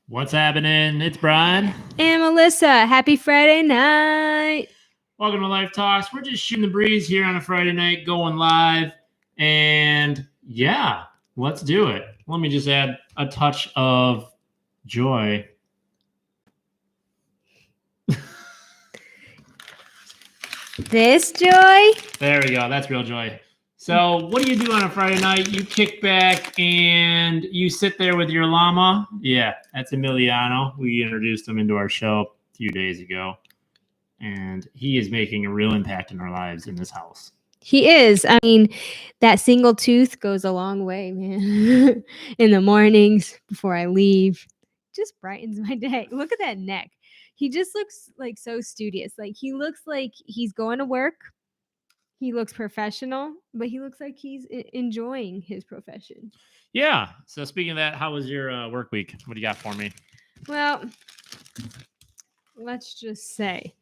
What's happening? It's Brian. And Melissa, happy Friday night. Welcome to Life Talks. We're just shooting the breeze here on a Friday night, going live. And yeah, let's do it. Let me just add a touch of joy. This joy? There we go. That's real joy. So, what do you do on a Friday night? You kick back and you sit there with your llama. Yeah, that's Emiliano. We introduced him into our show a few days ago. And he is making a real impact in our lives in this house. He is. I mean, that single tooth goes a long way, man. In the mornings before I leave, just brightens my day. Look at that neck. He just looks like so studious. Like he looks like he's going to work. He looks professional, but he looks like he's enjoying his profession. Yeah. So speaking of that, how was your work week? What do you got for me? Well, let's just say.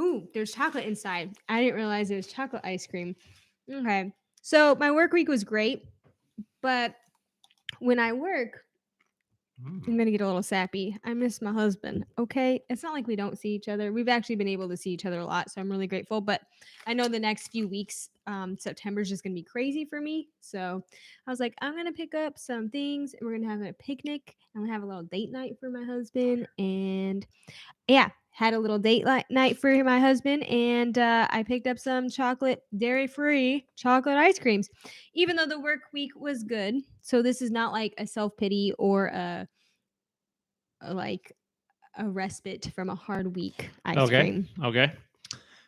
Ooh, there's chocolate inside. I didn't realize there was chocolate ice cream. Okay. So my work week was great, but when I work, I'm going to get a little sappy. I miss my husband. Okay. It's not like we don't see each other. We've actually been able to see each other a lot. So I'm really grateful. But I know the next few weeks, September is just going to be crazy for me. So I was like, I'm going to pick up some things and we're going to have a picnic. I'm going to have a little date night for my husband. And yeah, had a little date night for my husband, and I picked up some chocolate, dairy-free chocolate ice creams, even though the work week was good. So this is not like a self-pity or a respite from a hard week ice cream. Okay.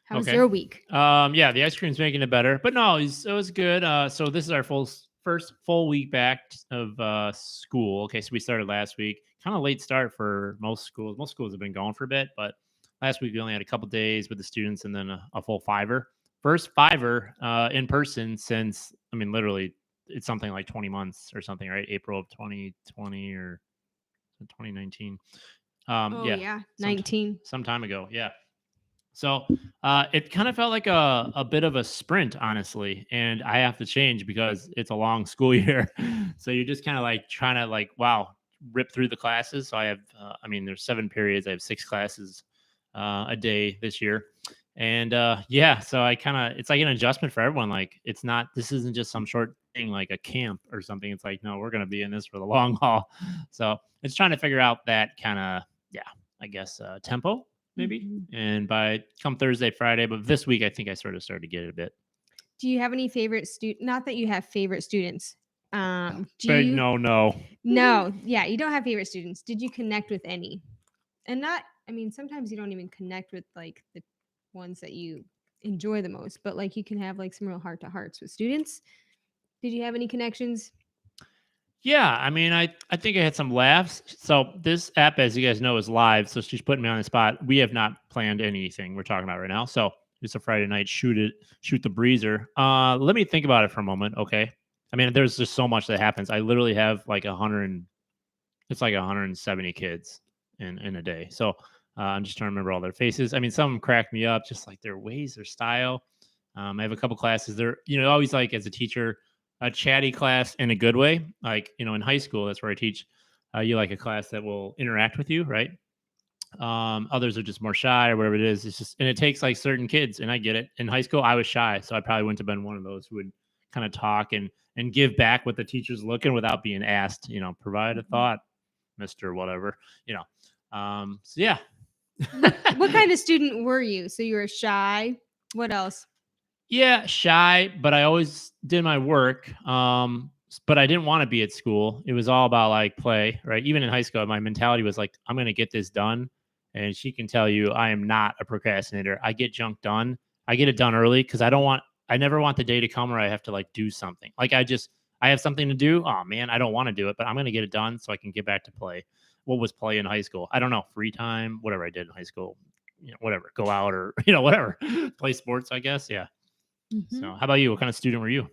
How was your week? Yeah, the ice cream's making it better, but no, it was good. So this is our first full week back of school. Okay, so we started last week. Kind of late start for most schools. Most schools have been going for a bit, but last week we only had a couple days with the students and then a full fiver. First fiver in person since, I mean, literally, it's something like 20 months or something, right? April of 2020 or 2019. Yeah, 19. Some time ago. Yeah. So it kind of felt like a bit of a sprint, honestly. And I have to change because it's a long school year. So you're just kind of like trying to wow, rip through the classes. So I have, there's 7 periods. I have 6 classes a day this year. And yeah, so it's like an adjustment for everyone. Like this isn't just some short thing like a camp or something. It's like, no, we're going to be in this for the long haul. So it's trying to figure out that kind of, I guess, tempo maybe. Mm-hmm. And by come Thursday, Friday, but this week, I think I sort of started to get it a bit. Do you have any favorite Not that you have favorite students. No, yeah, you don't have favorite students. Did you connect with any? And sometimes you don't even connect with like the ones that you enjoy the most, but like you can have like some real heart to hearts with students. Did you have any connections? Yeah, I think I had some laughs. So this app, as you guys know, is live. So she's putting me on the spot. We have not planned anything we're talking about right now. So it's a Friday night, shoot the breezer. Let me think about it for a moment. Okay. There's just so much that happens. I literally have like 170 kids in a day. So I'm just trying to remember all their faces. Some of them crack me up, just like their ways, their style. I have a couple classes. They're, always like as a teacher, a chatty class in a good way. Like, in high school, that's where I teach. You like a class that will interact with you, right? Others are just more shy or whatever it is. It's just, and it takes like certain kids, and I get it. In high school, I was shy, so I probably wouldn't have been one of those who would kind of talk and give back what the teacher's looking without being asked. Provide a thought, Mr. Whatever. So yeah. What kind of student were you? So you were shy. What else? Yeah, shy, but I always did my work. But I didn't want to be at school. It was all about like play, right? Even in high school, my mentality was like, I'm going to get this done. And she can tell you I am not a procrastinator. I get junk done. I get it done early because I never want the day to come where I have to like do something. Like I have something to do. Oh man, I don't want to do it, but I'm going to get it done so I can get back to play. What was play in high school? I don't know. Free time, whatever I did in high school, whatever, go out or, whatever, play sports, I guess. Yeah. Mm-hmm. So how about you? What kind of student were you?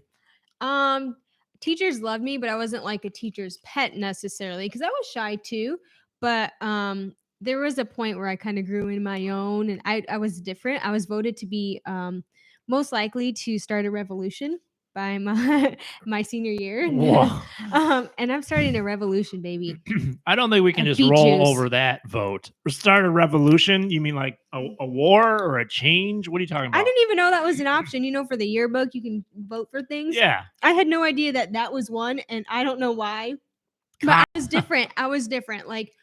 Teachers loved me, but I wasn't like a teacher's pet necessarily because I was shy too. But there was a point where I kind of grew in my own, and I was different. I was voted to be most likely to start a revolution by my my senior year. Whoa. And I'm starting a revolution, baby. I don't think we can Of just beet roll juice. over that vote. Start a revolution? You mean like a war or a change? What are you talking I about? didn't even know that was an option. For the yearbook, you can vote for things. Yeah. I had no idea that that was one, and I don't know why. But I Co- was different. I was different. Like,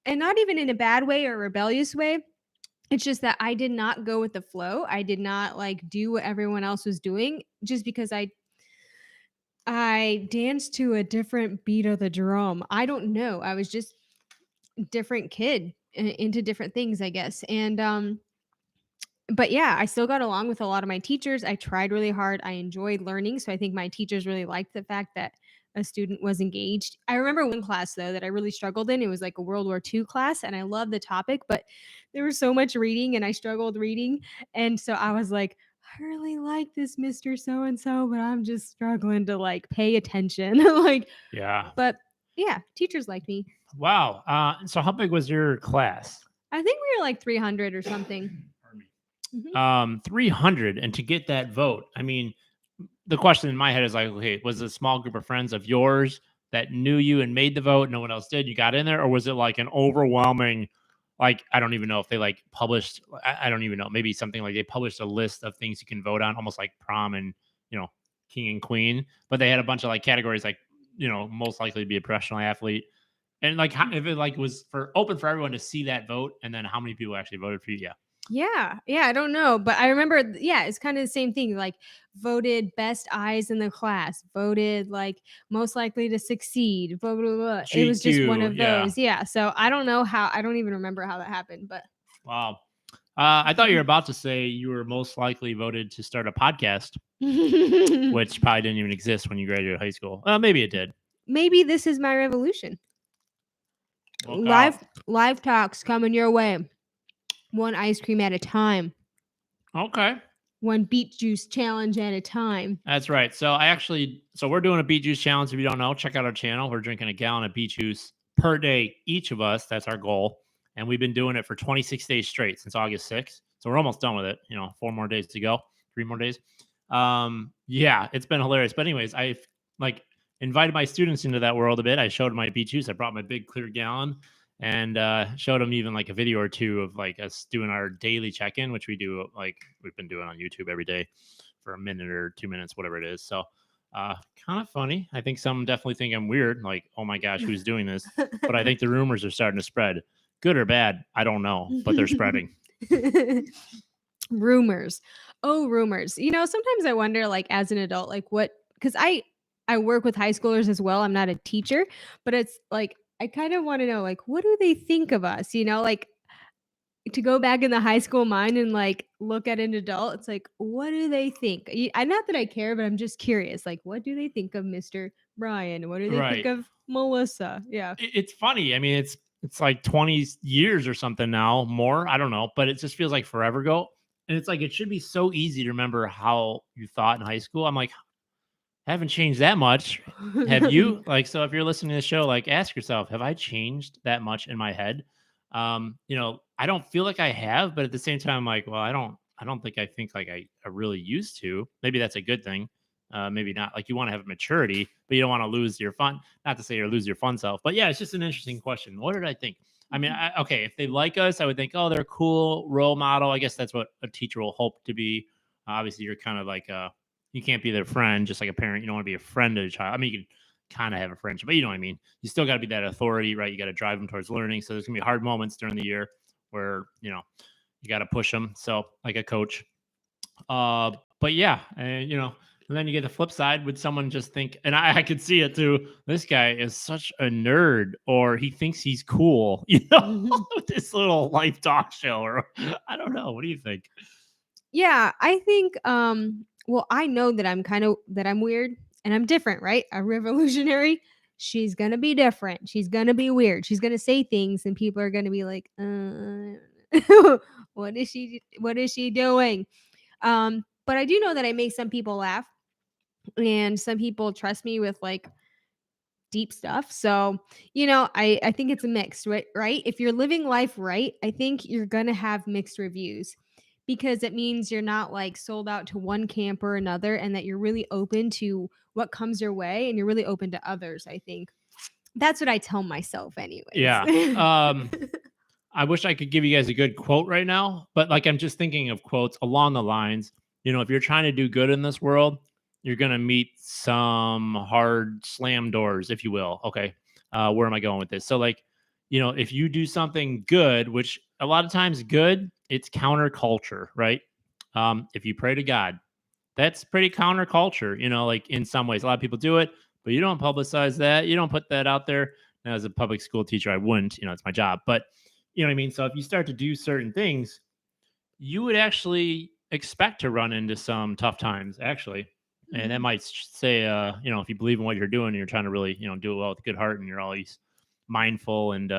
and not even in a bad way or rebellious way. It's just that I did not go with the flow. I did not like do what everyone else was doing just because I danced to a different beat of the drum. I don't know. I was just different kid into different things, I guess. And but yeah, I still got along with a lot of my teachers. I tried really hard. I enjoyed learning. So I think my teachers really liked the fact that a student was engaged. I remember one class though that I really struggled in. It was like a World War II class, and I loved the topic, but there was so much reading and I struggled reading. And so I was like, I really like this Mr. So and so, but I'm just struggling to like pay attention. Like, yeah. but yeah, teachers liked me. Wow. So how big was your class? I think we were like 300 or something. Pardon me. Mhm. 300, and to get that vote, I mean, the question in my head is like, okay, was it a small group of friends of yours that knew you and made the vote? No one else did. You got in there, or was it like an overwhelming? Like, I don't even know if they like published. I don't even know. Maybe something like they published a list of things you can vote on, almost like prom and you know king and queen. But they had a bunch of like categories, like most likely to be a professional athlete, and like how, if it like was for open for everyone to see that vote, and then how many people actually voted for you? Yeah. Yeah, yeah, I don't know, but I remember, yeah, it's kind of the same thing. Like, voted best eyes in the class, voted like most likely to succeed. Blah blah blah. It was just one GQ. of Yeah. those. Yeah, so I don't know how. I don't even remember how that happened, but Wow. I thought you were about to say you were most likely voted to start a podcast, which probably didn't even exist when you graduated high school. Maybe it did. maybe this is my revolution. Look Live out. live talks coming your way. One ice cream at a time. Okay. One beet juice challenge at a time. That's right. So we're doing a beet juice challenge. If you don't know, check out our channel. We're drinking a gallon of beet juice per day, each of us. That's our goal. And we've been doing it for 26 days straight since August 6th. So we're almost done with it. 4 more days to go, 3 more days. Yeah, it's been hilarious. But anyways, I've like invited my students into that world a bit. I showed them my beet juice. I brought my big clear gallon and showed them even like a video or two of like us doing our daily check-in, which we do like we've been doing on YouTube every day for a minute or 2 minutes, whatever it is. So kind of funny. I think some definitely think I'm weird, like, oh my gosh, who's doing this? But I think the rumors are starting to spread. Good or bad, I don't know, but they're spreading. Rumors. Oh, rumors. Sometimes I wonder, like, as an adult, like, what, because I work with high schoolers as well. I'm not a teacher, but it's like I kind of want to know, like, what do they think of us? Like, to go back in the high school mind and like look at an adult, it's like, what do they think? I not that I care, but I'm just curious. Like, what do they think of Mr. Brian? What do they think Right. of Melissa? Yeah. It's funny. I mean, it's like 20 years or something now, more. I don't know, but it just feels like forever ago. And it's like it should be so easy to remember how you thought in high school. I'm like, I haven't changed that much. Have you? Like, so if you're listening to the show, like, ask yourself, have I changed that much in my head? I don't feel like I have, but at the same time, I'm like, well, I don't think like I really used to. Maybe that's a good thing. Maybe not. Like, you want to have maturity, but you don't want to lose your fun. Not to say you lose your fun self, but yeah, it's just an interesting question. What did I think? I mean, okay, if they like us, I would think, oh, they're a cool role model. I guess that's what a teacher will hope to be. Obviously, you're kind of like you can't be their friend, just like a parent. You don't want to be a friend of a child. I mean, you can kind of have a friendship, but you know what I mean. You still got to be that authority, right? You got to drive them towards learning. So there's gonna be hard moments during the year where you got to push them. So like a coach. But yeah, and then you get the flip side. Would someone just think, and I could see it too. This guy is such a nerd, or he thinks he's cool, with this little life talk show, or I don't know. What do you think? Yeah, I think well, I know that I'm weird and I'm different, right? A revolutionary, she's going to be different. She's going to be weird. She's going to say things and people are going to be like, what is she doing? But I do know that I make some people laugh and some people trust me with like deep stuff. So, I think it's a mix, right? Right? If you're living life right, I think you're going to have mixed reviews because it means you're not like sold out to one camp or another, and that you're really open to what comes your way and you're really open to others, I think. That's what I tell myself anyways. Yeah. I wish I could give you guys a good quote right now, but like I'm just thinking of quotes along the lines, if you're trying to do good in this world, you're going to meet some hard slam doors, if you will. Okay. Where am I going with this? So, like, if you do something good, which a lot of times good, it's counterculture, right? If you pray to God, that's pretty counterculture, like in some ways. A lot of people do it, but you don't publicize that. You don't put that out there. Now, as a public school teacher, I wouldn't, it's my job. But you know what I mean? So if you start to do certain things, you would actually expect to run into some tough times, actually. And that Mhm. might say, if you believe in what you're doing and you're trying to really, do it well with a good heart and you're always mindful and,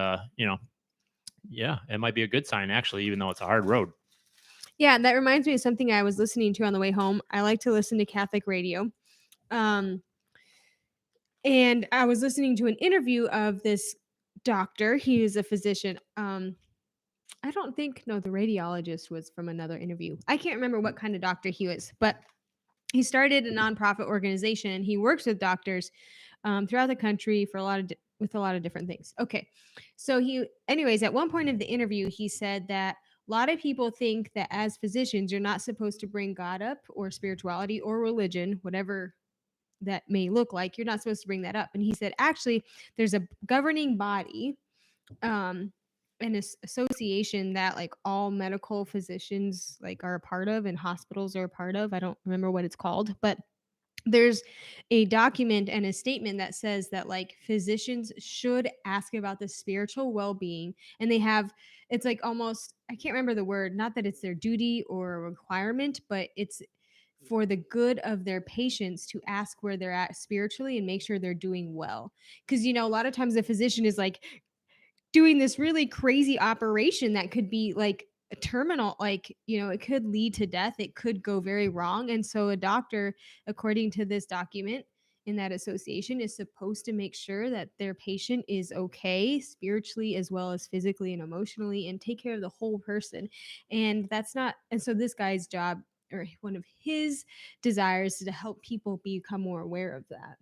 yeah, it might be a good sign, actually, even though it's a hard road. Yeah, that reminds me of something I was listening to on the way home. I like to listen to Catholic radio. Um, and I was listening to an interview of this doctor. He is a physician. I don't think no, the radiologist was from another interview. I can't remember what kind of doctor he was, but he started a nonprofit organization and he works with doctors throughout the country for a lot of with a lot of different things. Okay, so anyways, at one point of the interview, he said that a lot of people think that as physicians, you're not supposed to bring God up or spirituality or religion, whatever that may look like. You're not supposed to bring that up. And he said, actually, there's a governing body, um, an association that like all medical physicians like are a part of and hospitals are a part of. I don't remember what it's called, but there's a document and a statement that says that like physicians should ask about the spiritual well-being, and they have, it's like almost, I can't remember the word, not that it's their duty or a requirement, but it's for the good of their patients to ask where they're at spiritually and make sure they're doing well, because a lot of times the physician is like doing this really crazy operation that could be like a terminal, like, it could lead to death. It could go very wrong. And so a doctor, according to this document in that association, is supposed to make sure that their patient is okay spiritually as well as physically and emotionally and take care of the whole person. And that's not, and so this guy's job or one of his desires is to help people become more aware of that.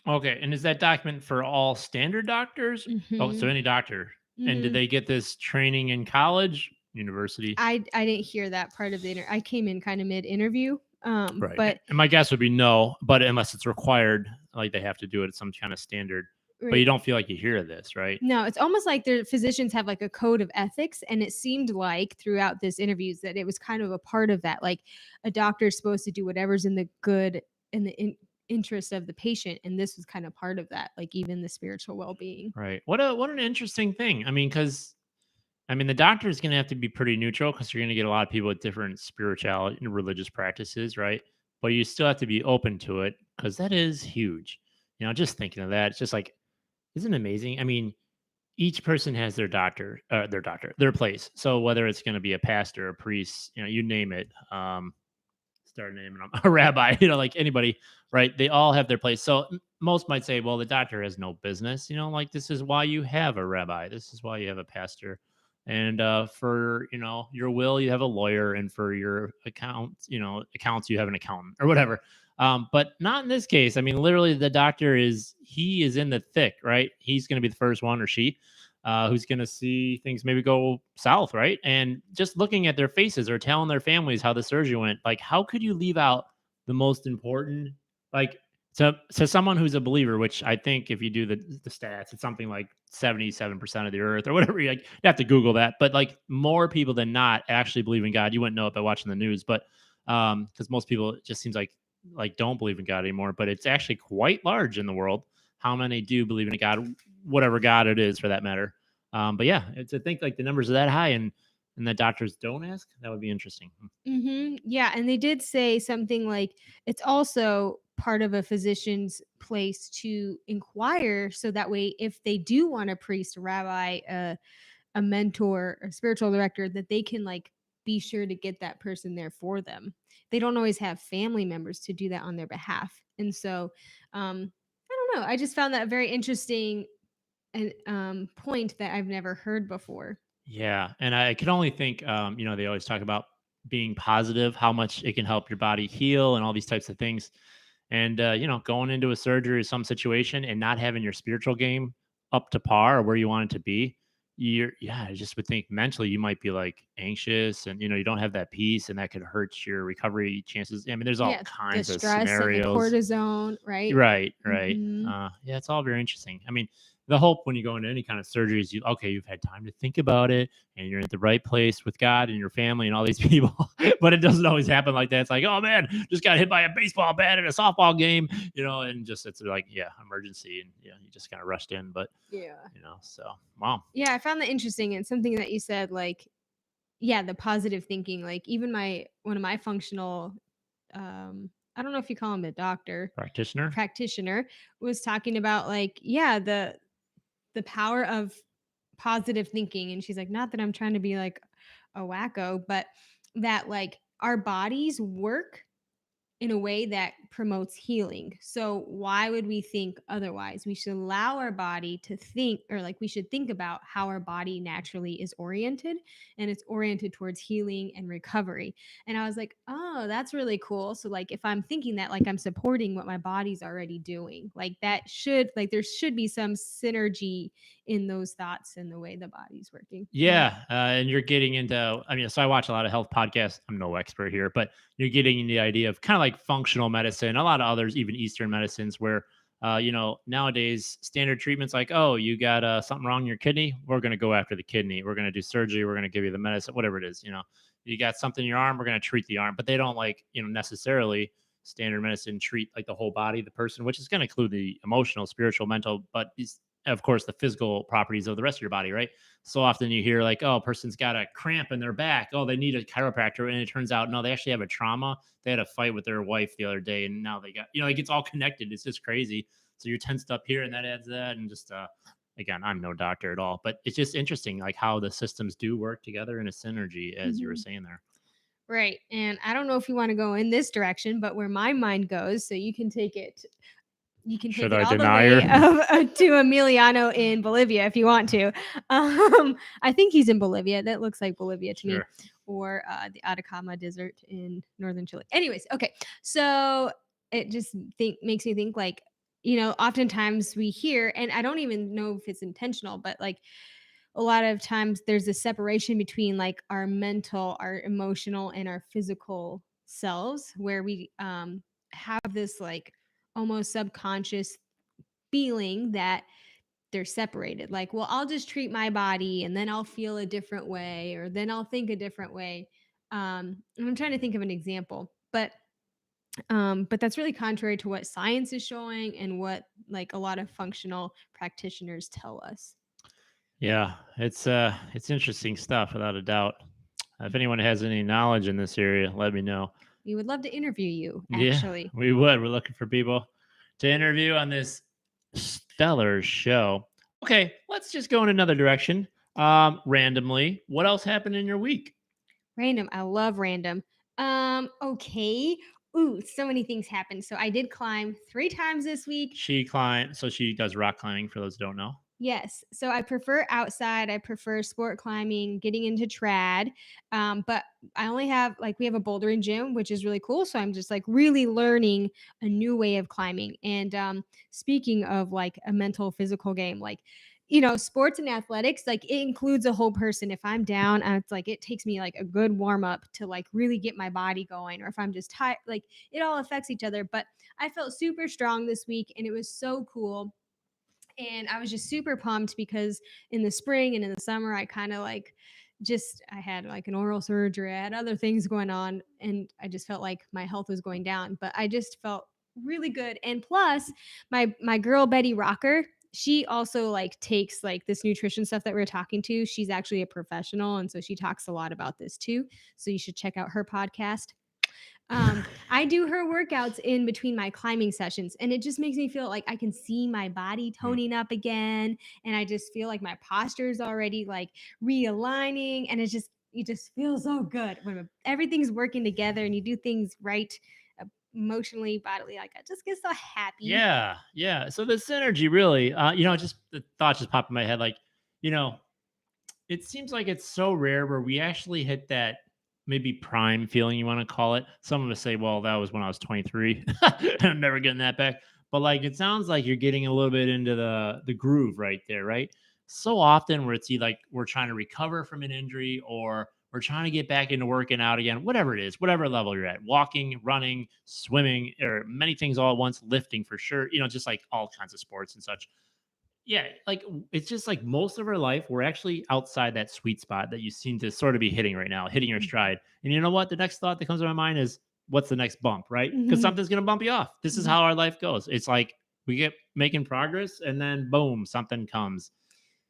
Okay. And is that document for all standard doctors? Oh, so Mhm. any doctor. And did Mhm. they get this training in college, university? I didn't hear that part of the I came in kinda mid-interview, Right. but And my guess would be no, but unless it's required, like they have to do it at some kind of standard. But you right. don't feel like you hear this, right? No, it's almost like their physicians have, like, a code of ethics, and it seemed like throughout this interviews that it was kind of a part of that, like, a doctor's supposed to do whatever's in the good in the interest of the patient, and this was kind of part of that, like, even the spiritual well-being. Right. What an interesting thing. I mean, because the doctor is going to have to be pretty neutral because you're going to get a lot of people with different spirituality and religious practices, right? But you still have to be open to it because that is huge. Just thinking of that, it's just like, isn't it amazing? I mean, each person has their place. So whether it's going to be a pastor, a priest, you name it, start naming them, a rabbi, like anybody, right? They all have their place. So most might say, well, the doctor has no business, like this is why you have a rabbi. This is why you have a pastor. And for, your will, you have a lawyer. And for your accounts, you have an accountant or whatever. But not in this case. I mean, literally the doctor he is in the thick, right? He's going to be the first one or she who's going to see things maybe go south, right? And just looking at their faces or telling their families how the surgery went, like, how could you leave out the most important, like, to someone who's a believer, which I think if you do the stats, it's something like 77% of the earth or whatever. You have to Google that, but like more people than not actually believe in God. You wouldn't know it by watching the news, but because most people it just seems like don't believe in God anymore. But it's actually quite large in the woruld how many do believe in a God, whatever God it is for that matter. But yeah, to think like the numbers are that high and the doctors don't ask, that would be interesting. Yeah, and they did say something like it's also part of a physician's place to inquire, so that way if they do want a priest, a rabbi, a mentor, a spiritual director, that they can like be sure to get that person there for them. They don't always have family members to do that on their behalf. And so I don't know. I just found that very interesting and point that I've never heard before. Yeah, and I can only think, they always talk about being positive, how much it can help your body heal and all these types of things. And going into a surgery or some situation and not having your spiritual game up to par or where you want it to be, I just would think mentally you might be like anxious and you don't have that peace and that could hurt your recovery chances. I mean, there's all Yeah, the kinds of stress and the scenarios. cortisone, right? Right, right. Mhm. Yeah, it's all very interesting. I mean, the hope when you go into any kind of surgery is you've had time to think about it and you're at the right place with God and your family and all these people. But it doesn't always happen like that. It's like, oh man, just got hit by a baseball bat at a softball game, and just it's like, yeah, emergency. And you just kind of rushed in. But, Yeah. so wow. Yeah, I found that interesting and something that you said, like, yeah, the positive thinking, like, even my one of my functional, I don't know if you call him a doctor, Practitioner. practitioner, was talking about, like, yeah, the power of positive thinking, and she's like, not that I'm trying to be like a wacko, but that, like, our bodies work in a way that promotes healing. So why would we think otherwise? We should allow our body to think, or like we should think about how our body naturally is oriented, and it's oriented towards healing and recovery. And I was like, "Oh, that's really cool." So like if I'm thinking that, like, I'm supporting what my body's already doing. Like that should, like, there should be some synergy in those thoughts and the way the body's working. Yeah. Yeah, and you're getting into. I mean, so I watch a lot of health podcasts. I'm no expert here, but you're getting in the idea of kind of like functional medicine. A lot of others, even Eastern medicines, where nowadays standard treatments like, oh, you got something wrong in your kidney. We're going to go after the kidney. We're going to do surgery. We're going to give you the medicine, whatever it is. You got something in your arm. We're going to treat the arm, but they don't like necessarily standard medicine treat like the whole body, of the person, which is going to include the emotional, spiritual, mental, but of course the physical properties of the rest of your body, right? So often you hear like, oh, a person's got a cramp in their back. Oh, they need a chiropractor. And it turns out, no, they actually have a trauma. They had a fight with their wife the other day. And now they got, it gets all connected. It's just crazy. So you're tensed up here and that adds that. And just, again, I'm no doctor at all, but it's just interesting, like how the systems do work together in a synergy, as you were Mhm. saying there. Right. And I don't know if you want to go in this direction, but where my mind goes, so you can Should take it I all the deny way her? to Emiliano in Bolivia if you want to. I think he's in Bolivia. That looks like Bolivia to me, Sure. or the Atacama Desert in northern Chile. Anyways, okay. So it just makes me think, like, oftentimes we hear, and I don't even know if it's intentional, but like a lot of times there's a separation between like our mental, our emotional, and our physical selves, where we have this like almost subconscious feeling that they're separated. Like, well, I'll just treat my body and then I'll feel a different way, or then I'll think a different way. And I'm trying to think of an example, but that's really contrary to what science is showing and what like a lot of functional practitioners tell us. Yeah, it's interesting stuff without a doubt. If anyone has any knowledge in this area, let me know. We would love to interview you, Yeah, actually. we would. We're looking for people to interview on this stellar show. Okay, let's just go in another direction. Randomly, what else happened in your week? Random. I love random. Okay. Ooh, so many things happened. So I did climb 3 times this week. She climbed, so she does rock climbing for those who don't know. Yes. So I prefer outside. I prefer sport climbing, getting into trad. But I only have, like, we have a bouldering gym, which is really cool. So I'm just like really learning a new way of climbing. And speaking of like a mental, physical game, like, sports and athletics, like it includes a whole person. If I'm down, it's like it takes me like a good warm up to like really get my body going. Or if I'm just tired, like it all affects each other. But I felt super strong this week and it was so cool, and I was just super pumped because in the spring and in the summer, I kind of like just I had like an oral surgery, I had other things going on, and I just felt like my health was going down. But I just felt really good. And plus, my girl Betty Rocker, she also like takes like this nutrition stuff that we're talking to. She's actually a professional, and so she talks a lot about this too. So you should check out her podcast. I do her workouts in between my climbing sessions, and it just makes me feel like I can see my body Hmm. toning up again, and I just feel like my posture is already like realigning, and it just feels so good when everything's working together and you do things right, emotionally, bodily. Like I just get so happy. Yeah, yeah. So the synergy really, just the thought just popped in my head. Like, you know, it seems like it's so rare where we actually hit that. maybe prime feeling you want to call it. Some of us say, well, that was when I was 23. I'm never getting that back. But like it sounds like you're getting a little bit into the groove right there, right? So often where it's either like we're trying to recover from an injury or we're trying to get back into working out again, whatever it is, whatever level you're at, walking, running, swimming, or many things all at once, lifting for sure, just like all kinds of sports and such. Yeah, like it's just like most of our life, we're actually outside that sweet spot that you seem to sort of be hitting right now, hitting your stride. And you know what? The next thought that comes to my mind is, what's the next bump, right? Because Mhm. something's gonna bump you off. This is Mhm. how our life goes. It's like we get making progress, and then boom, something comes.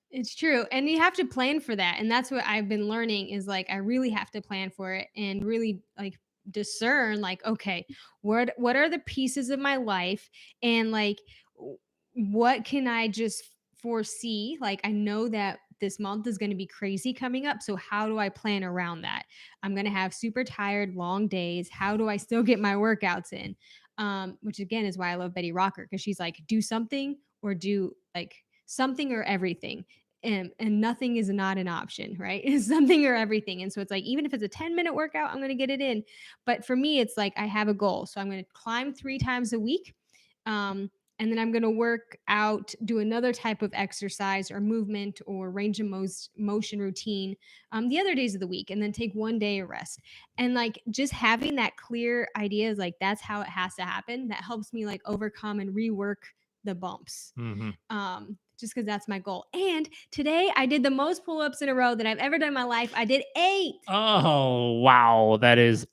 It's true, and you have to plan for that, and that's what I've been learning is, like, I really have to plan for it and really, like, discern, like, okay, what are the pieces of my life and, like, w what can I just foresee? Like, I know that this month is gonna be crazy coming up, so how do I plan around that? I'm gonna have super tired, long days. How do I still get my workouts in? Which again is why I love Betty Rocker because she's like, do something or do, like, something or everything, and nothing is not an option, right? It's something or everything. And so it's like, even if it's a 10-minute workout, I'm going to get it in. But for me, it's like I have a goal. So I'm going to climb 3 times a week. Um, and then I'm going to work out, do another type of exercise or movement or range of motion routine the other days of the week, and then take 1 day of rest. And like just having that clear idea is like, that's how it has to happen. That helps me like overcome and rework the bumps, Hmm. just because that's my goal. And today I did the most pull-ups in a row that I've ever done in my life. I did 8 Oh wow, that is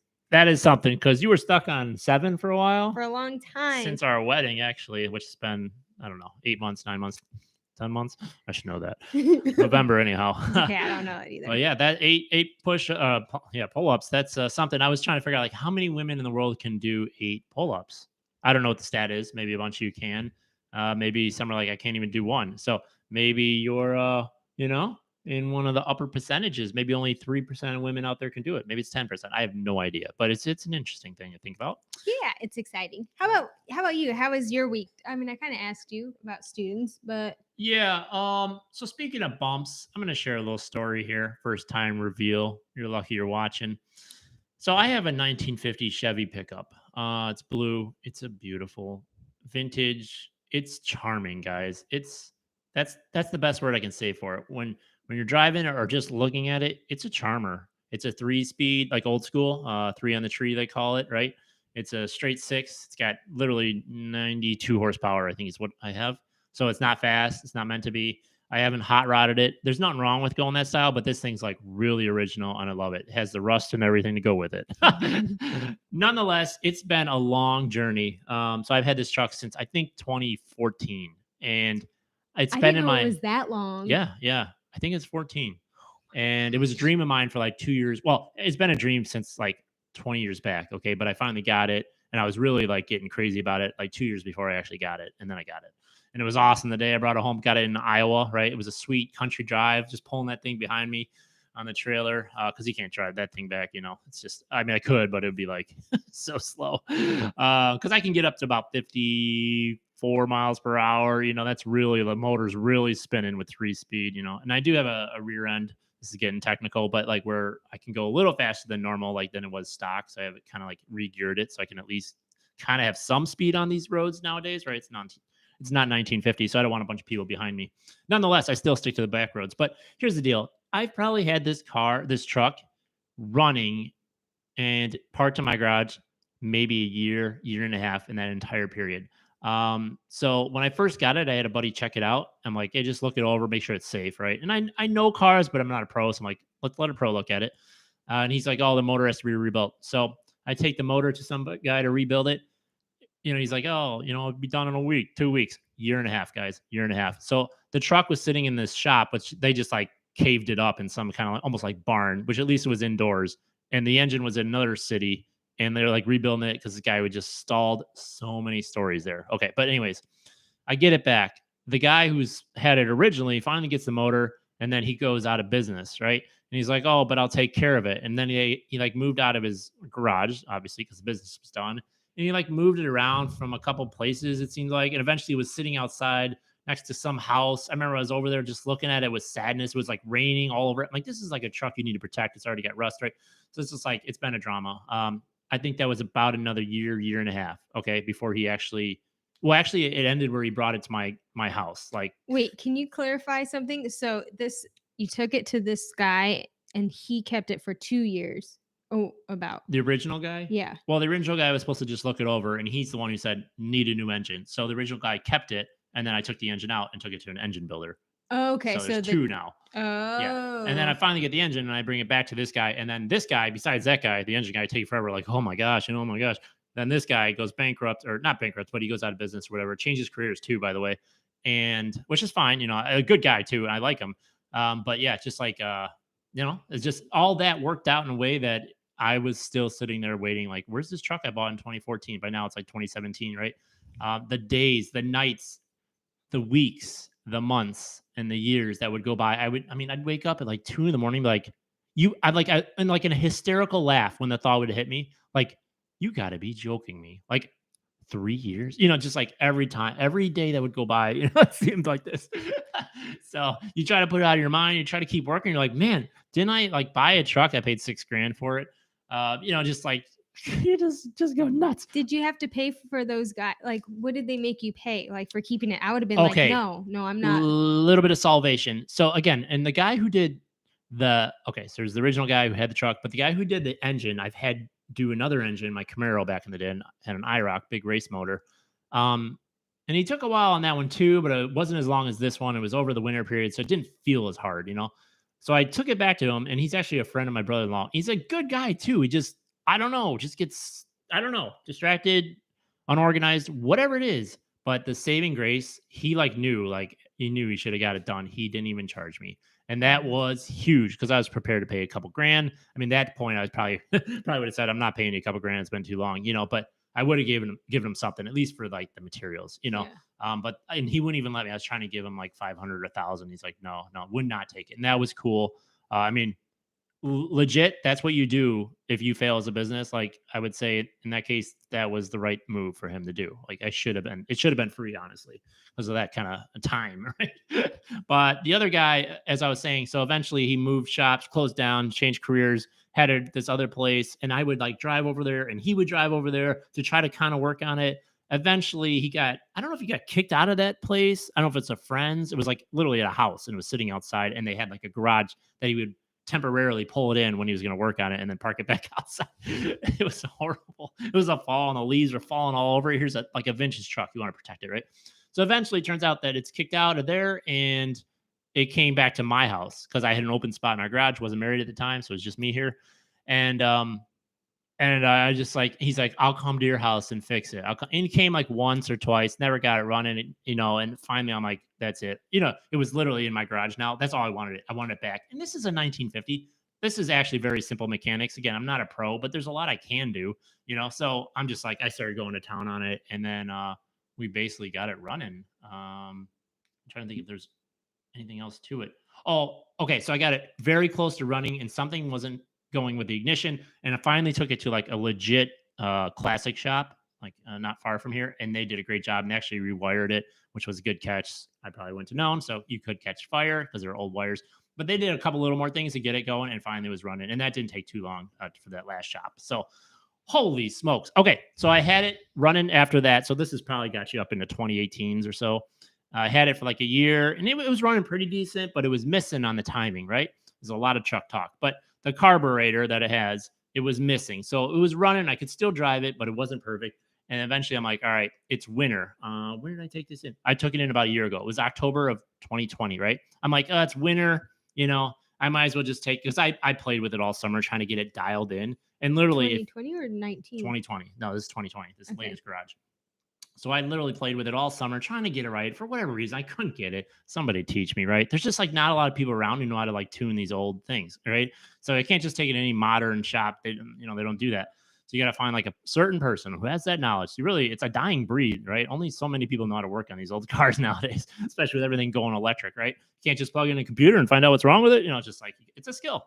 something because you were stuck on 7 for a for while a long time. since our wedding, actually, which has been I don't know 8 months, 9 months, 10 months. I should know that. November anyhow. It's okay, I don't know it either. But yeah, that eight push yeah, pull-ups, that's something I was trying to figure out, like how many women in the world can do 8 pull-ups. I don't know what the stat is. Maybe a bunch of you can. Maybe some are like I can't even do one. So maybe you're you know in one of the upper percentages. Maybe only 3% of women out there can do it. Maybe it's 10%. I have no idea, but it's an interesting thing to think about. Yeah, it's exciting. How about you? How was your week? I mean, I kind of asked you about students, but Yeah. So speaking of bumps, I'm gonna share a little story here. First time reveal. You're lucky you're watching. So I have a 1950 Chevy pickup. It's blue. It's a beautiful vintage. It's charming, guys. That's the best word I can say for it. When you're driving or just looking at it, it's a charmer. It's a 3 speed, like old school, three on the tree they call it, right? It's a straight six. It's got literally 92 horsepower, I think is what I have. So it's not fast. It's not meant to be. I haven't hot rodded it. There's nothing wrong with going that style, but this thing's like really original and I love it. It has the rust and everything to go with it. Nonetheless, it's been a long journey. So I've had this truck since I think 2014, and it's I been didn't in know it my was that long. yeah. I think it's 14, and it was a dream of mine for like 2 years. Well, it's been a dream since like 20 years back. Okay, but I finally got it, and I was really like getting crazy about it like 2 years before I actually got it, and then I got it. And it was awesome the day I brought it home. Got it in Iowa, right? It was a sweet country drive, just pulling that thing behind me on the trailer because you can't drive that thing back. It's just, I mean, I could, but it would be like so slow because I can get up to about 54 miles per hour. That's really the motor's really spinning with 3 speed. And I do have a rear end. This is getting technical, but like where I can go a little faster than normal, like than it was stock. So I have it kind of like re-geared it so I can at least kind of have some speed on these roads nowadays, right? It's not 1950, so I don't want a bunch of people behind me. Nonetheless, I still stick to the back roads. But here's the deal: I've probably had this truck, running and parked in my garage maybe a year, year and a half in that entire period. So when I first got it, I had a buddy check it out. I'm like, hey, just look it over, make sure it's safe, right? And I know cars, but I'm not a pro, so I'm like, let's let a pro look at it. And he's like, oh, the motor has to be rebuilt. So I take the motor to some guy to rebuild it. He's like, oh, it'll be done in a week, 2 weeks, year and a half, guys, year and a half. So the truck was sitting in this shop, which they just like caved it up in some kind of almost like barn, which at least it was indoors. And the engine was in another city, and they're like rebuilding it because the guy would just stalled so many stories there. Okay, but anyways, I get it back. The guy who's had it originally finally gets the motor, and then he goes out of business, right? And he's like, "Oh, but I'll take care of it." And then he like moved out of his garage, obviously, because the business was done. And he like moved it around from a couple places, it seems like, and eventually was sitting outside next to some house. I remember I was over there just looking at it with sadness. It was like raining all over it. I'm like, this is like a truck you need to protect. It's already got rust, right? So it's just like, it's been a drama. I think that was about another year, year and a half. Okay. Before he actually, well, actually it ended where he brought it to my house. Like Wait, can you clarify something? So this you took it to this guy and he kept it for 2 years. Oh, about. the original guy. Yeah. Well, the original guy was supposed to just look it over and he's the one who said need a new engine. So the original guy kept it. And then I took the engine out and took it to an engine builder. Okay, So there's so the two now. Yeah. And then I oh. finally get the engine and I bring it back to this guy. And then this guy, besides that guy, the engine guy, take forever. Like, oh my gosh, and oh my gosh. Then this guy goes bankrupt, or not bankrupt, but he goes out of business or whatever. Changes careers too, by the way, and which is fine. A good guy too. I like him. But yeah, just like it's just all that worked out in a way that I was still sitting there waiting. Like, where's this truck I bought in 2014? By now it's like 2017, right? The days, the nights, the weeks, the months, and the years that would go by, I'd wake up at like 2 in the morning, be like, and like in a hysterical laugh when the thought would hit me, like, you got to be joking me. Like 3 years, just like every time, every day that would go by, it seemed like this. So you try to put it out of your mind, you try to keep working. You're like, man, didn't I like buy a truck? I paid 6 grand for it. Just like, you just go nuts. Did you have to pay for those guys? Like, what did they make you pay? Like for keeping it? I would have been like, Okay, no, no, I'm not. little bit of salvation. So again, and the guy who did so there's the original guy who had the truck, but the guy who did the engine, I've had do another engine, my Camaro back in the day, and had an IROC, big race motor. And he took a while on that one too, but it wasn't as long as this one. It was over the winter period, so it didn't feel as hard. So I took it back to him, and he's actually a friend of my brother-in-law. He's a good guy too. He just, I don't know, just gets, I don't know, distracted, unorganized, whatever it is. But the saving grace, he he knew he should have got it done. He didn't even charge me. And that was huge because I was prepared to pay a couple grand. I mean, at that point, I was probably would have said, I'm not paying you a couple grand. It's been too long. But I would have given him something, at least for like the materials. Yeah. And he wouldn't even let me. I was trying to give him like 500 or 1,000. He's like, no, would not take it. And that was cool. I mean, legit, that's what you do if you fail as a business. Like, I would say in that case, that was the right move for him to do. Like, it should have been free, honestly, because of that kind of time, right? But the other guy, as I was saying, so eventually he moved shops, closed down, changed careers, had this other place, and I would like drive over there and he would drive over there to try to kind of work on it. Eventually I don't know if he got kicked out of that place. I don't know if it's a friend's. It was like literally at a house and it was sitting outside, and they had like a garage that he would temporarily pull it in when he was going to work on it and then park it back outside. It was horrible. It was a fall and the leaves were falling all over it. Here's a vintage truck. You want to protect it, right? So eventually it turns out that it's kicked out of there and it came back to my house because I had an open spot in our garage. Wasn't married at the time, so it was just me here. And I just like, he's like, I'll come to your house and fix it. And he came like once or twice, never got it running, and finally I'm like, that's it. It was literally in my garage now. That's all I wanted. I wanted it back. And this is a 1950. This is actually very simple mechanics. Again, I'm not a pro, but there's a lot I can do. So I'm just like, I started going to town on it. And then we basically got it running. I'm trying to think if there's anything else to it. Oh, okay. So I got it very close to running and something wasn't going with the ignition. And I finally took it to like a legit classic shop, like not far from here. And they did a great job and actually rewired it, which was a good catch. I probably wouldn't have known. So you could catch fire because they're old wires. But they did a couple little more things to get it going and finally it was running. And that didn't take too long for that last shop. So holy smokes. Okay. So I had it running after that. So this has probably got you up into 2018s or so. I had it for like a year and it was running pretty decent, but it was missing on the timing, right? There's a lot of truck talk, but the carburetor that it has, it was missing. So it was running. I could still drive it, but it wasn't perfect. And eventually I'm like, all right, it's winter. Where did I take this in? I took it in about a year ago. It was October of 2020, right? I'm like, oh, it's winter. I might as well just take, because I played with it all summer trying to get it dialed in. And literally 2020 or 19? 2020. No, this is 2020. This Okay. latest garage. So I literally played with it all summer, trying to get it right. For whatever reason, I couldn't get it. Somebody teach me, right? There's just like not a lot of people around who know how to like tune these old things, right? So I can't just take it to any modern shop. They don't do that. So you got to find like a certain person who has that knowledge. It's a dying breed, right? Only so many people know how to work on these old cars nowadays, especially with everything going electric, right? You can't just plug in a computer and find out what's wrong with it. It's just like, it's a skill.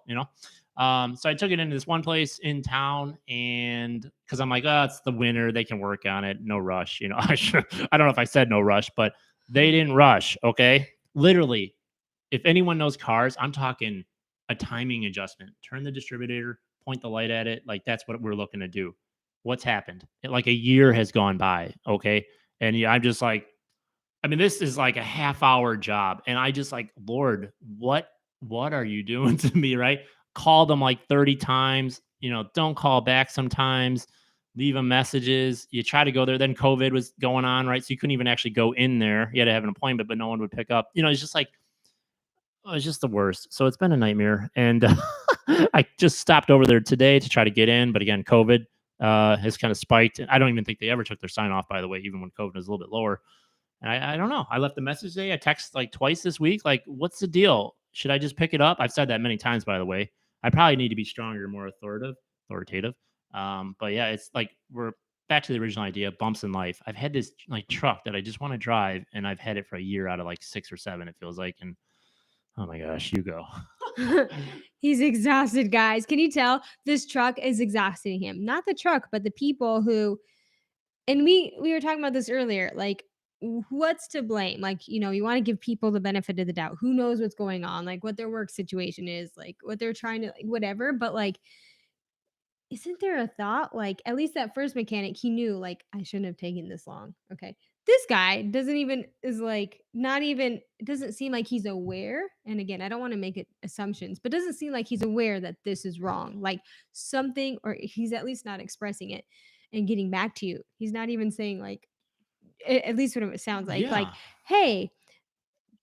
So I took it into this one place in town and because I'm like, oh, it's the winter. They can work on it. No rush. I don't know if I said no rush, but They didn't rush, okay? Literally, if anyone knows cars, I'm talking a timing adjustment. Turn the distributor, point the light at it, like, that's what we're looking to do. What's happened? Like, a year has gone by, okay? And, yeah, I'm just like, I mean, this is like a half-hour job, and I just like, "Lord, what are you doing to me?" Right? Called them like 30 times, don't call back sometimes, leave them messages. You try to go there, then COVID was going on, right? So you couldn't even actually go in there. You had to have an appointment, but no one would pick up. It's just like, oh, it's just the worst. So it's been a nightmare, and I just stopped over there today to try to get in, but again, COVID has kind of spiked. I don't even think they ever took their sign off, by the way, even when COVID was a little bit lower. And I don't know. I left a message today. I texted like twice this week. Like, what's the deal? Should I just pick it up? I've said that many times, by the way. I probably need to be stronger, more authoritative. But yeah, it's like we're back to the original idea, bumps in life. I've had this like truck that I just want to drive, and I've had it for a year out of like 6 or 7, it feels like. And oh my gosh, you go. He's exhausted, guys. Can you tell this truck is exhausting him? Not the truck, but the people who, and we were talking about this earlier, like, what's to blame? Like, you want to give people the benefit of the doubt. Who knows what's going on? Like what their work situation is, like what they're trying to, like, whatever, but like, isn't there a thought? Like, at least that first mechanic, he knew, like, I shouldn't have taken this long. Okay. This guy doesn't even is like not even it doesn't seem like he's aware. And again, I don't want to make it assumptions, but doesn't seem like he's aware that this is wrong. Like something, or he's at least not expressing it and getting back to you. He's not even saying like at least what it sounds like, Yeah. hey,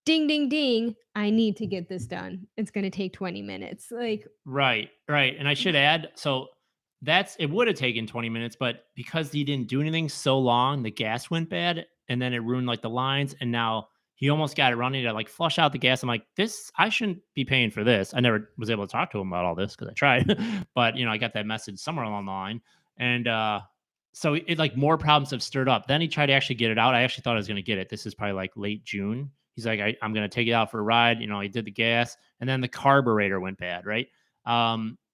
ding ding ding, I need to get this done. It's gonna take 20 minutes. Like, Right, right, and I should add, so it would have taken 20 minutes, but because he didn't do anything so long, the gas went bad, and then it ruined, like, the lines, and now he almost got it running to, like, flush out the gas. I'm like, "This I shouldn't be paying for this." I never was able to talk to him about all this because I tried, but, I got that message somewhere along the line, and, so like, more problems have stirred up. Then he tried to actually get it out. I actually thought I was gonna get it. This is probably, like, late June. He's like, I'm gonna take it out for a ride." He did the gas, and then the carburetor went bad, right?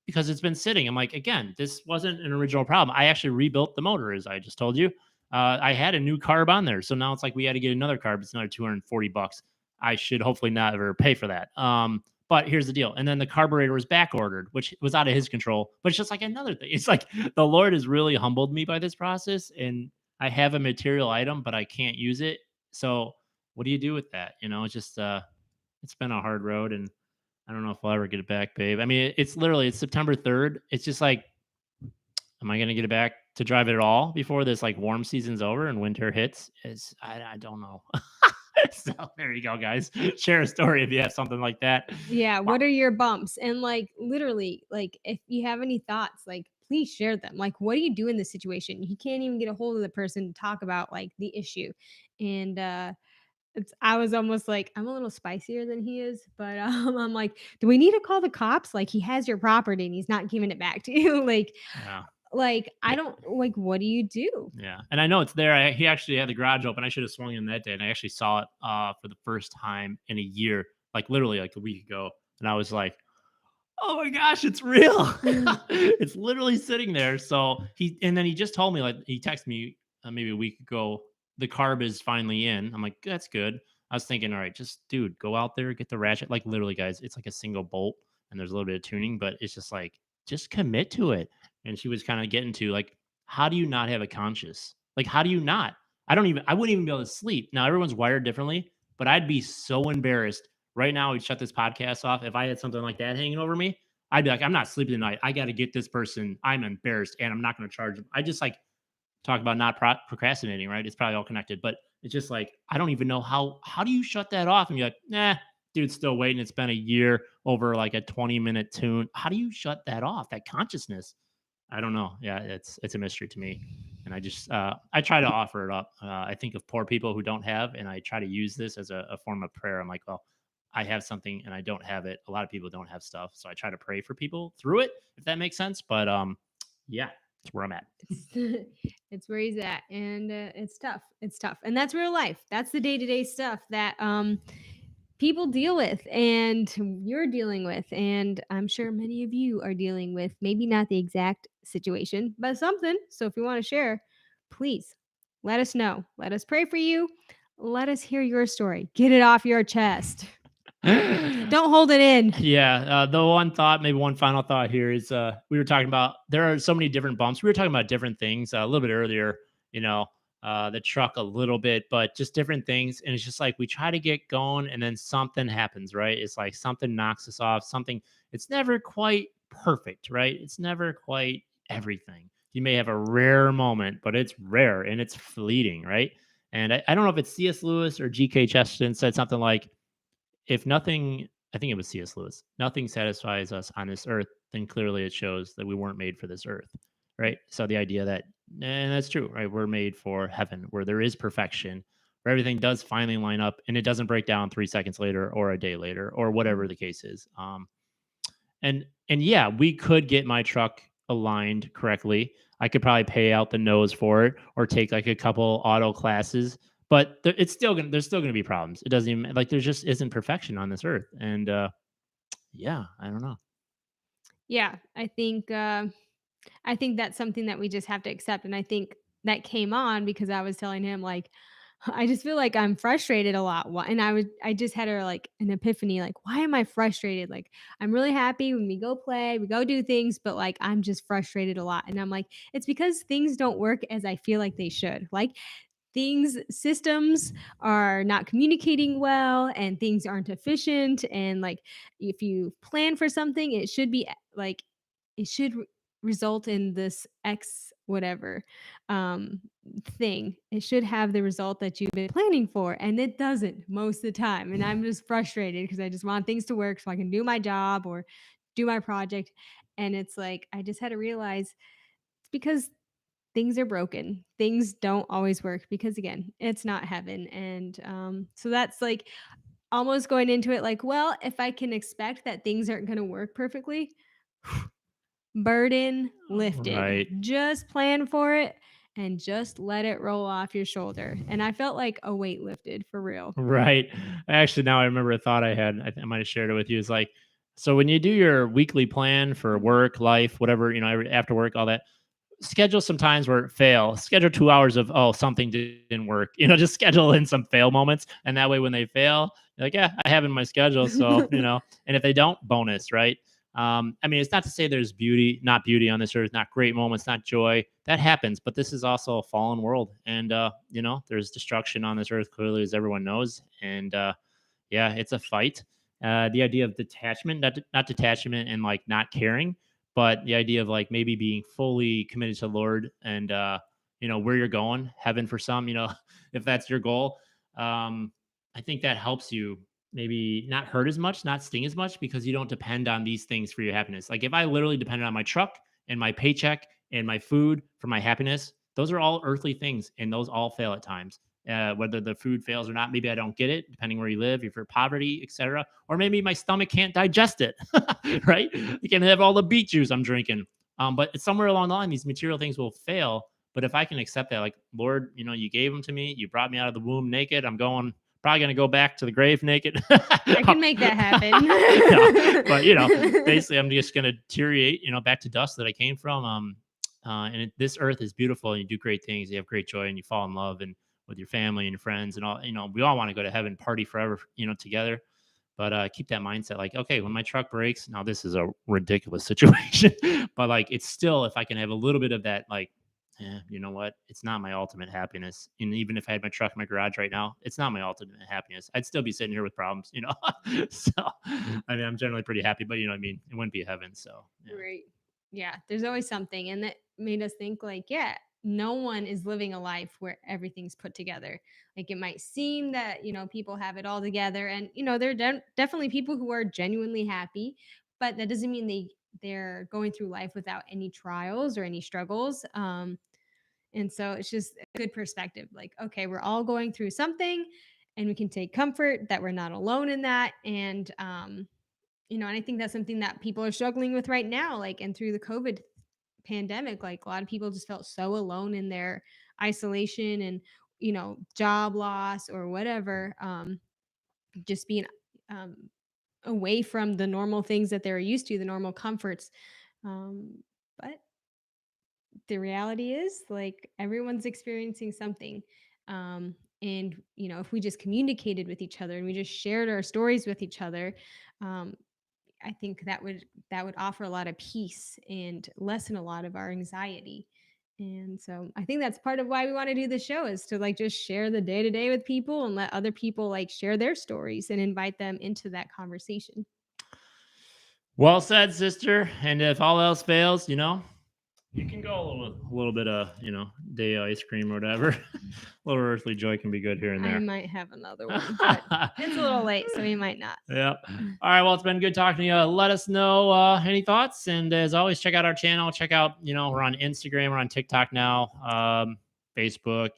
Because it's been sitting. I'm like, again, this wasn't an original problem. I actually rebuilt the motor, as I just told you. I had a new carb on there, so now it's like we had to get another carb. It's another $240. I should hopefully not ever pay for that. But here's the deal. And then the carburetor was back ordered, which was out of his control. But it's just like another thing. It's like the Lord has really humbled me by this process, and I have a material item, but I can't use it. So what do you do with that? It's just it's been a hard road, and I don't know if I'll ever get it back, babe. I mean, it's literally it's September 3rd. It's just like, am I gonna get it back to drive it at all before this like warm season's over and winter hits? Is I don't know. So there you go, guys. Share a story if you have something like that. yeah, Wow. what are your bumps? And like literally, like if you have any thoughts, like please share them. Like, what do you do in this situation? You can't even get a hold of the person to talk about like the issue. And I was almost like, I'm a little spicier than he is, but I'm like, do we need to call the cops? Like he has your property and he's not giving it back to you. Yeah. Like I Yeah. don't like what do you do? Yeah. And I know it's there. He actually had the garage open. I should have swung in that day. And I actually saw it for the first time in a year, like literally like a week ago. And I was like, oh my gosh, it's real. It's literally sitting there. So and then he just told me, like, he texted me maybe a week ago, the carb is finally in. I'm like, that's good. I was thinking, all right, just dude, go out there, get the ratchet. Like, literally, guys, it's like a single bolt and there's a little bit of tuning, but it's just like, just commit to it. And she was kind of getting to like, how do you not have a conscience? Like, how do you not? I wouldn't even be able to sleep. Now, everyone's wired differently, but I'd be so embarrassed right now. We'd shut this podcast off. If I had something like that hanging over me, I'd be like, I'm not sleeping tonight. I got to get this person. I'm embarrassed and I'm not going to charge them. I just like talk about not procrastinating, right? It's probably all connected, but it's just like, I don't even know how do you shut that off and be like, nah, dude's still waiting. It's been a year over like a 20-minute tune. How do you shut that off? That consciousness? I don't know. Yeah, it's a mystery to me. And I try to offer it up. I think of poor people who don't have, and I try to use this as a form of prayer. I'm like, well, I have something and I don't have it. A lot of people don't have stuff, so I try to pray for people through it, if that makes sense. But yeah, that's where I'm at. It's it's where he's at, and it's tough. It's tough, and that's real life. That's the day to day stuff that people deal with, and you're dealing with, and I'm sure many of you are dealing with. Maybe not the exact situation, but something. So if you want to share, please let us know. Let us pray for you. Let us hear your story. Get it off your chest. Don't hold it in. Yeah, the one thought, maybe one final thought here is we were talking about there are so many different bumps. We were talking about different things a little bit earlier, you know, the truck a little bit, but just different things. And it's just like we try to get going and then something happens, right? It's like something knocks us off, something, it's never quite perfect, right? It's never quite everything. You may have a rare moment, but it's rare and it's fleeting, right? And I don't know if it's C.S. Lewis or G.K. Chesterton said something like, if nothing, I think it was C.S. Lewis, nothing satisfies us on this earth, then clearly it shows that we weren't made for this earth, right? So the idea that, and that's true, right? We're made for heaven, where there is perfection, where everything does finally line up, and it doesn't break down 3 seconds later or a day later or whatever Mhm. the case is. And yeah, we could get my truck aligned correctly. I could probably pay out the nose for it or take like a couple auto classes, but it's still gonna there's still gonna be problems. It doesn't even like there just isn't perfection on this earth. And yeah, I don't know. Yeah, I think that's something that we just have to accept, and I think that came on because I was telling him, like, I just feel like I'm frustrated a lot, and I just had like, an epiphany, like, "Why am I frustrated?" Like, I'm really happy when we go play, we go do things, but, like, I'm just frustrated a lot, and I'm like, "It's because things don't work as I feel like they should." Like, things systems are not communicating well and things aren't efficient, and, like, if you plan for something, it should be, like, it should result in this X whatever um thing. It should have the result that you've been planning for, and it doesn't most of the time. And I'm just frustrated because I just want things to work so I can do my job or do my project. And it's like I just had to realize it's because things are broken. Things don't always work because again, it's not heaven. And so that's like almost going into it like, well, if I can expect that things aren't going to work perfectly, burden lifted. Right. Just plan for it and just let it roll off your shoulder. And I felt like a weight lifted for real. Right. Actually, now I remember a thought I had. I might have shared it with you. Is like, so when you do your weekly plan for work, life, whatever, after work, all that, schedule some times where it fail. Schedule 2 hours of something didn't work. Just schedule in some fail moments, and that way when they fail, you're like, yeah, I have in my schedule. So and if they don't, bonus, right? I mean, it's not to say there's not beauty on this earth, not great moments, not joy. That happens, but this is also a fallen world, and there's destruction on this earth, clearly, as everyone knows, and yeah, it's a fight. The idea of detachment, not detachment and like not caring, but the idea of like maybe being fully committed to the Lord and where you're going, heaven for some, if that's your goal. I think that helps you maybe not hurt as much, not sting as much because you don't depend on these things for your happiness. Like if I literally depended on my truck and my paycheck and my food for my happiness, those are all earthly things and those all fail at times. Whether the food fails or not, maybe I don't get it, depending where you live, if you're poverty, etc. Or maybe my stomach can't digest it, right? You can have all the beet juice I'm drinking. But it's somewhere along the line, these material things will fail. But if I can accept that, like, Lord, you gave them to me, you brought me out of the womb naked. I'm going, probably going to go back to the grave naked. I can make that happen. No, but basically, I'm just going to deteriorate, back to dust that I came from. This earth is beautiful, and you do great things. You have great joy, and you fall in love, and with your family and your friends, and all. We all want to go to heaven, party forever, together. But keep that mindset, like, okay, when my truck breaks, now this is a ridiculous situation, but like, it's still, if I can have a little bit of that, like, you know what? It's not my ultimate happiness. And even if I had my truck in my garage right now, it's not my ultimate happiness. I'd still be sitting here with problems. So, I mean, I'm generally pretty happy, but you know what I mean? It wouldn't be heaven. So, yeah. Right. Yeah, there's always something, and that made us think like, yeah, no one is living a life where everything's put together. Like it might seem that, people have it all together and there are definitely people who are genuinely happy, but that doesn't mean they're going through life without any trials or any struggles. And so it's just a good perspective. Like, okay, we're all going through something and we can take comfort that we're not alone in that. And and I think that's something that people are struggling with right now, like, and through the COVID pandemic, like, a lot of people just felt so alone in their isolation and, job loss or whatever, just being, um, away from the normal things that they're used to, the normal comforts. But the reality is, like, everyone's experiencing something. And, if we just communicated with each other and we just shared our stories with each other, um, I think that would offer a lot of peace and lessen a lot of our anxiety. And so I think that's part of why we want to do the show, is to like just share the day to day with people and let other people like share their stories and invite them into that conversation. Well said, sister. And if all else fails, you can go a little bit of, day ice cream or whatever. A little earthly joy can be good here and I there. might have another one, but it's a little late, so we might not. Yep. All right. Well, it's been good talking to you. Let us know any thoughts. And as always, check out our channel. Check out, we're on Instagram, we're on TikTok now, Facebook,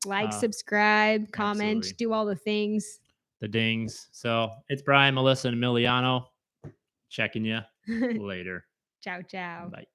Like, uh, subscribe, comment, absolutely. do all the things. The dings. So it's Brian, Melissa, and Emiliano checking you later. Ciao, ciao. Bye.